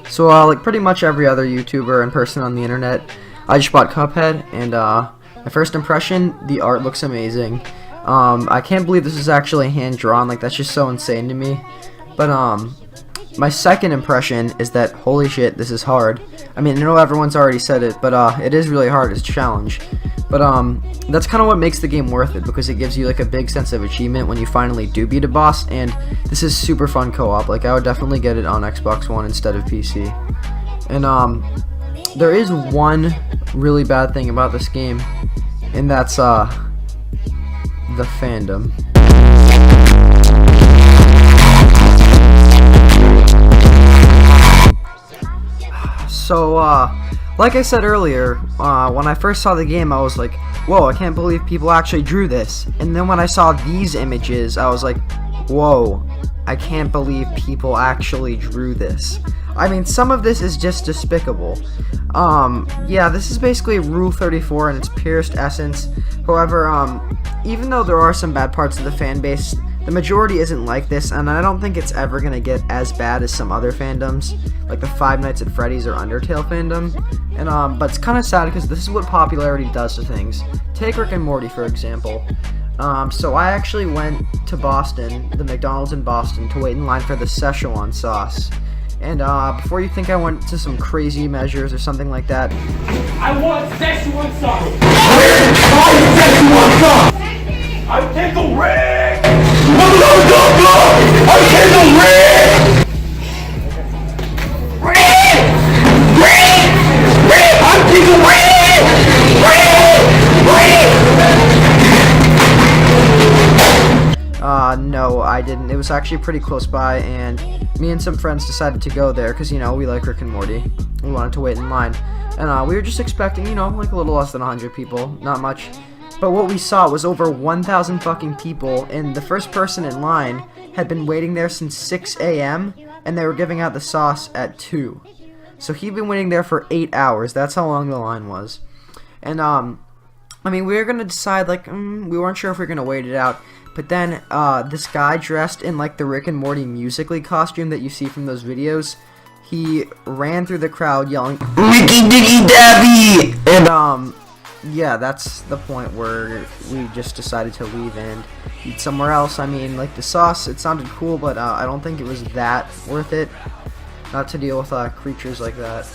So like pretty much every other YouTuber and person on the internet, I just bought Cuphead, and my first impression, the art looks amazing. I can't believe this is actually hand drawn. Like, that's just so insane to me. But my second impression is that holy shit, this is hard. I mean, I know everyone's already said it, but it is really hard. It's a challenge. But that's kind of what makes the game worth it, because it gives you like a big sense of achievement when you finally do beat a boss. And this is super fun co-op. Like, I would definitely get it on Xbox One instead of PC. And there is one really bad thing about this game, and that's the fandom. So like I said earlier, when I first saw the game, I was like, whoa, I can't believe people actually drew this. And then when I saw these images, I was like, whoa, I can't believe people actually drew this. I mean, some of this is just despicable. Yeah, this is basically Rule 34 in its purest essence. However, even though there are some bad parts of the fan base, the majority isn't like this, and I don't think it's ever gonna get as bad as some other fandoms, like the Five Nights at Freddy's or Undertale fandom. And but it's kind of sad because this is what popularity does to things. Take Rick and Morty for example. So I actually went to Boston, the McDonald's in Boston, to wait in line for the Szechuan sauce. And before you think I went to some crazy measures or something like that, I want Szechuan sauce! I want Szechuan sauce! I take a ring! I take a ring! Ring! Ring! Ring! I take a ring! Ring! No, I didn't. It was actually pretty close by, and me and some friends decided to go there because, you know, we like Rick and Morty. We wanted to wait in line, and we were just expecting, you know, like a little less than 100 people, not much. But what we saw was over 1,000 fucking people, and the first person in line had been waiting there since 6 a.m., and they were giving out the sauce at 2. So he'd been waiting there for 8 hours. That's how long the line was. And, I mean, we were going to decide, like, we weren't sure if we were going to wait it out. But then, this guy dressed in, like, the Rick and Morty Musical.ly costume that you see from those videos, he ran through the crowd yelling, "Ricky Dicky Dabby!" And, yeah, that's the point where we just decided to leave and eat somewhere else. I mean, like, the sauce, it sounded cool, but I don't think it was that worth it, not to deal with creatures like that.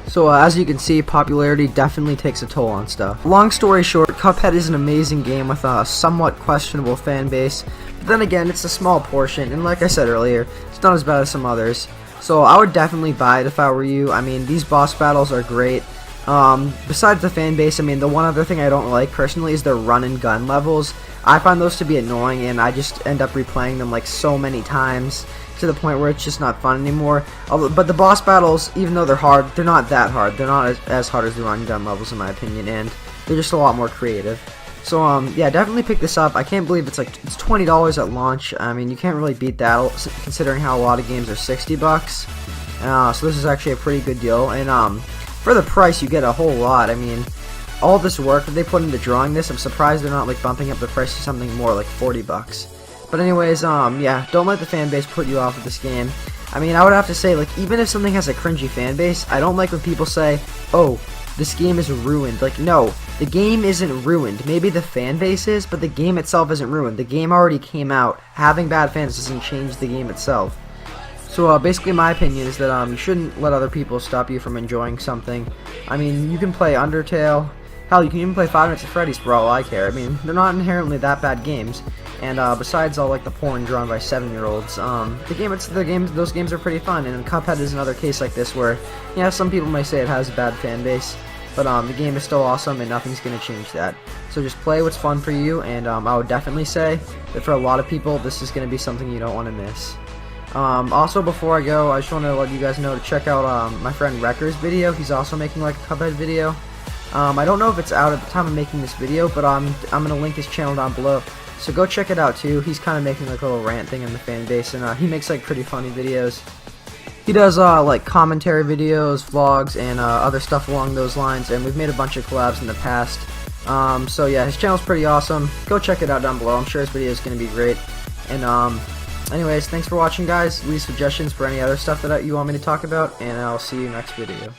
So as you can see, popularity definitely takes a toll on stuff. Long story short, Cuphead is an amazing game with a somewhat questionable fan base, but then again, it's a small portion, and like I said earlier, it's not as bad as some others. So I would definitely buy it if I were you. I mean, these boss battles are great. Besides the fan base, I mean, the one other thing I don't like personally is the run and gun levels. I find those to be annoying, and I just end up replaying them like so many times to the point where it's just not fun anymore. But the boss battles, even though they're hard, they're not that hard. They're not as hard as the run and gun levels in my opinion, and they're just a lot more creative. So yeah, definitely pick this up. I can't believe it's $20 at launch. I mean, you can't really beat that considering how a lot of games are $60. So this is actually a pretty good deal, and for the price, you get a whole lot. I mean, all this work that they put into drawing this, I'm surprised they're not like bumping up the price to something more like $40. But anyways, yeah, don't let the fan base put you off of this game. I mean, I would have to say, like, even if something has a cringy fan base, I don't like when people say, oh, this game is ruined. Like, no, the game isn't ruined. Maybe the fan base is, but the game itself isn't ruined. The game already came out. Having bad fans doesn't change the game itself. So basically my opinion is that you shouldn't let other people stop you from enjoying something. I mean, you can play Undertale, hell, you can even play Five Nights at Freddy's for all I care. I mean, they're not inherently that bad games, and besides all like the porn drawn by 7-year-olds, those games are pretty fun. And Cuphead is another case like this where, yeah, some people may say it has a bad fan base, but the game is still awesome and nothing's gonna change that. So just play what's fun for you, and I would definitely say that for a lot of people, this is gonna be something you don't want to miss. Also, before I go, I just want to let you guys know to check out my friend Wrecker's video. He's also making like a Cuphead video. I don't know if it's out at the time of making this video, but I'm gonna link his channel down below. So go check it out too. He's kind of making like a little rant thing in the fan base, and he makes like pretty funny videos. He does like commentary videos, vlogs, and other stuff along those lines. And we've made a bunch of collabs in the past. So yeah, his channel's pretty awesome. Go check it out down below. I'm sure his video is gonna be great. And Anyways, thanks for watching, guys. Leave suggestions for any other stuff that you want me to talk about, and I'll see you next video.